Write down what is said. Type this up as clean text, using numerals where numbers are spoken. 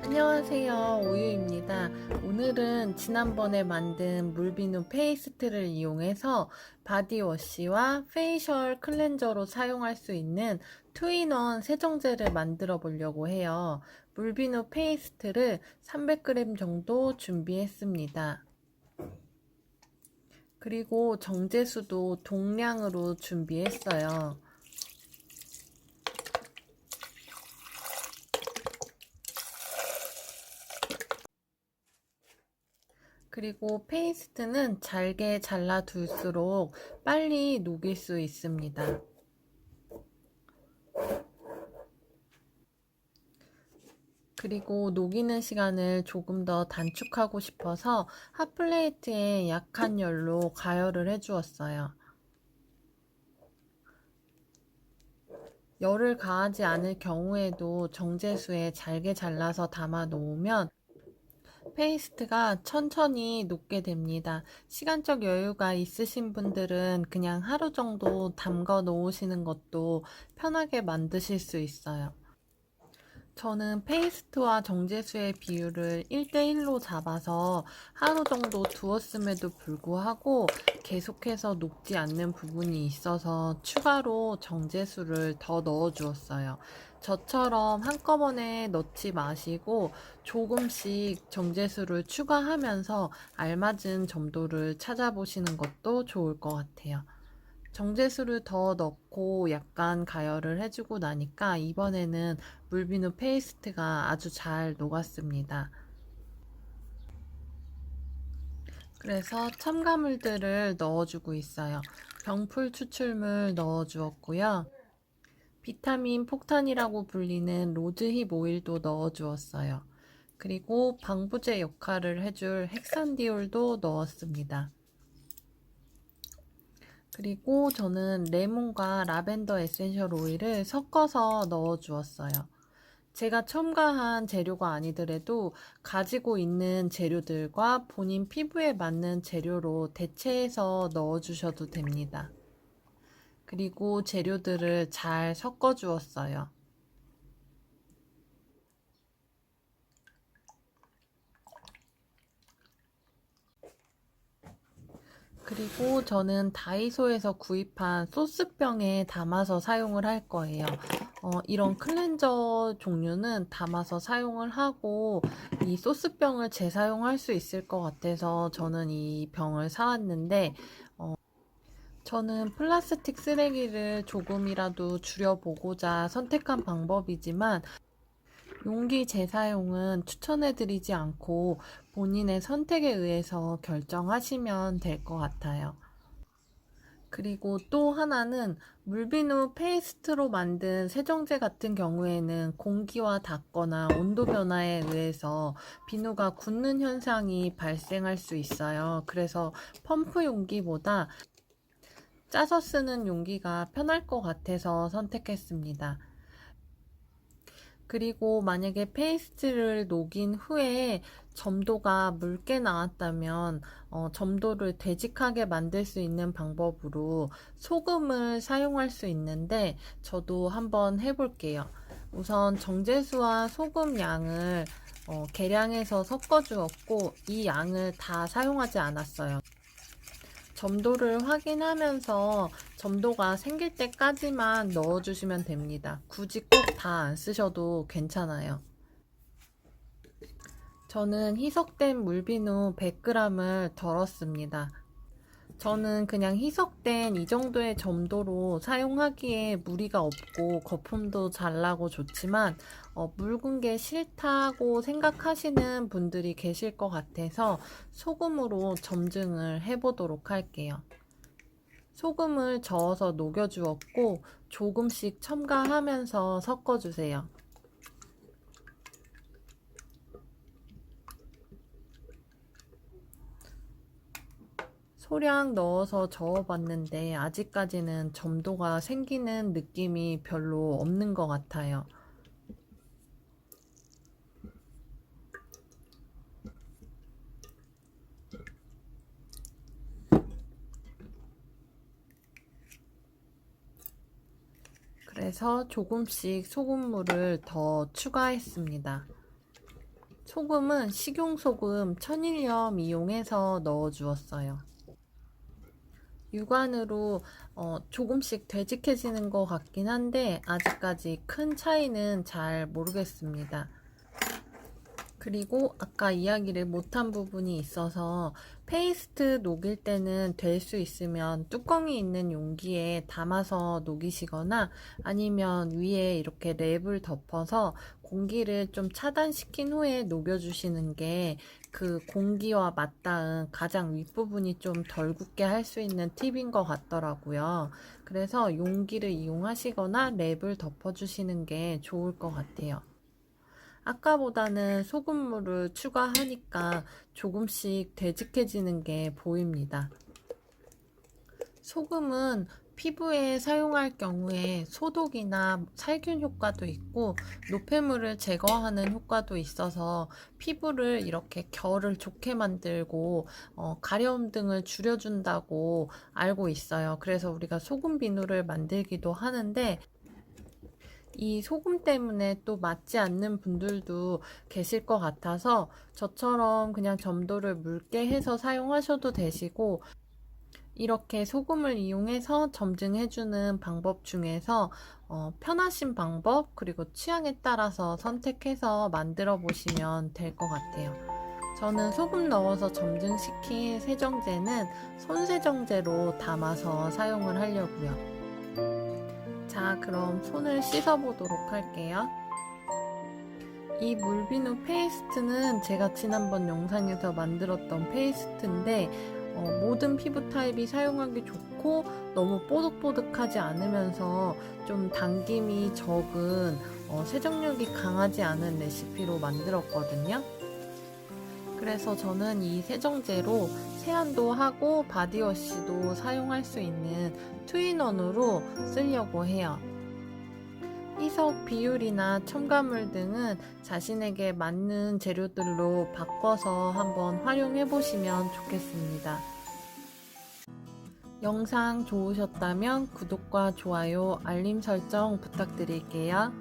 안녕하세요, 우유입니다. 오늘은 지난번에 만든 물비누 페이스트를 이용해서 바디워시와 페이셜 클렌저로 사용할 수 있는 투인원 세정제를 만들어 보려고 해요. 물비누 페이스트를 300g 정도 준비했습니다. 그리고 정제수도 동량으로 준비했어요. 그리고 페이스트는 잘게 잘라둘수록 빨리 녹일 수 있습니다. 그리고 녹이는 시간을 조금 더 단축하고 싶어서 핫플레이트에 약한 열로 가열을 해주었어요. 열을 가하지 않을 경우에도 정제수에 잘게 잘라서 담아 놓으면 페이스트가 천천히 녹게 됩니다. 시간적 여유가 있으신 분들은 그냥 하루 정도 담가 놓으시는 것도 편하게 만드실 수 있어요. 저는 페이스트와 정제수의 비율을 1대1로 잡아서 하루 정도 두었음에도 불구하고 계속해서 녹지 않는 부분이 있어서 추가로 정제수를 더 넣어 주었어요. 저처럼 한꺼번에 넣지 마시고 조금씩 정제수를 추가하면서 알맞은 점도를 찾아보시는 것도 좋을 것 같아요. 정제수를 더 넣고 약간 가열을 해주고 나니까 이번에는 물비누 페이스트가 아주 잘 녹았습니다. 그래서 첨가물들을 넣어주고 있어요. 병풀 추출물 넣어주었고요. 비타민 폭탄이라고 불리는 로즈힙 오일도 넣어주었어요. 그리고 방부제 역할을 해줄 헥산디올도 넣었습니다. 그리고 저는 레몬과 라벤더 에센셜 오일을 섞어서 넣어 주었어요. 제가 첨가한 재료가 아니더라도 가지고 있는 재료들과 본인 피부에 맞는 재료로 대체해서 넣어 주셔도 됩니다. 그리고 재료들을 잘 섞어 주었어요. 그리고 저는 다이소에서 구입한 소스병에 담아서 사용을 할 거예요. 이런 클렌저 종류는 담아서 사용을 하고 이 소스병을 재사용할 수 있을 것 같아서 저는 이 병을 사왔는데 저는 플라스틱 쓰레기를 조금이라도 줄여보고자 선택한 방법이지만 용기 재사용은 추천해드리지 않고 본인의 선택에 의해서 결정하시면 될 것 같아요. 그리고 또 하나는 물비누 페이스트로 만든 세정제 같은 경우에는 공기와 닿거나 온도 변화에 의해서 비누가 굳는 현상이 발생할 수 있어요. 그래서 펌프 용기보다 짜서 쓰는 용기가 편할 것 같아서 선택했습니다. 그리고 만약에 페이스트를 녹인 후에 점도가 묽게 나왔다면 점도를 되직하게 만들 수 있는 방법으로 소금을 사용할 수 있는데 저도 한번 해볼게요. 우선 정제수와 소금 양을 계량해서 섞어 주었고 이 양을 다 사용하지 않았어요. 점도를 확인하면서 점도가 생길 때까지만 넣어주시면 됩니다. 굳이 꼭 다 안 쓰셔도 괜찮아요. 저는 희석된 물비누 100g을 덜었습니다. 저는 그냥 희석된 이 정도의 점도로 사용하기에 무리가 없고 거품도 잘 나고 좋지만 묽은 게 싫다고 생각하시는 분들이 계실 것 같아서 소금으로 점증을 해보도록 할게요. 소금을 저어서 녹여주었고 조금씩 첨가하면서 섞어주세요. 소량 넣어서 저어봤는데 아직까지는 점도가 생기는 느낌이 별로 없는 것 같아요. 그래서 조금씩 소금물을 더 추가했습니다. 소금은 식용소금 천일염 이용해서 넣어 주었어요. 육안으로 조금씩 되직해지는 것 같긴 한데 아직까지 큰 차이는 잘 모르겠습니다. 그리고 아까 이야기를 못한 부분이 있어서 페이스트 녹일 때는 될 수 있으면 뚜껑이 있는 용기에 담아서 녹이시거나 아니면 위에 이렇게 랩을 덮어서 공기를 좀 차단시킨 후에 녹여주시는 게 그 공기와 맞닿은 가장 윗부분이 좀 덜 굳게 할 수 있는 팁인 것 같더라고요. 그래서 용기를 이용하시거나 랩을 덮어주시는 게 좋을 것 같아요. 아까보다는 소금물을 추가하니까 조금씩 되직해지는 게 보입니다. 소금은 피부에 사용할 경우에 소독이나 살균 효과도 있고 노폐물을 제거하는 효과도 있어서 피부를 이렇게 결을 좋게 만들고 가려움 등을 줄여준다고 알고 있어요. 그래서 우리가 소금 비누를 만들기도 하는데 이 소금 때문에 또 맞지 않는 분들도 계실 것 같아서 저처럼 그냥 점도를 묽게 해서 사용하셔도 되시고 이렇게 소금을 이용해서 점증해주는 방법 중에서 편하신 방법 그리고 취향에 따라서 선택해서 만들어 보시면 될 것 같아요. 저는 소금 넣어서 점증시킨 세정제는 손세정제로 담아서 사용을 하려고요. 자, 그럼 손을 씻어 보도록 할게요. 이 물비누 페이스트는 제가 지난번 영상에서 만들었던 페이스트인데 모든 피부 타입이 사용하기 좋고 너무 뽀득뽀득하지 않으면서 좀 당김이 적은 세정력이 강하지 않은 레시피로 만들었거든요. 그래서 저는 이 세정제로 세안도 하고 바디워시도 사용할 수 있는 투인원으로 쓰려고 해요. 희석 비율이나 첨가물 등은 자신에게 맞는 재료들로 바꿔서 한번 활용해 보시면 좋겠습니다. 영상 좋으셨다면 구독과 좋아요, 알림 설정 부탁드릴게요.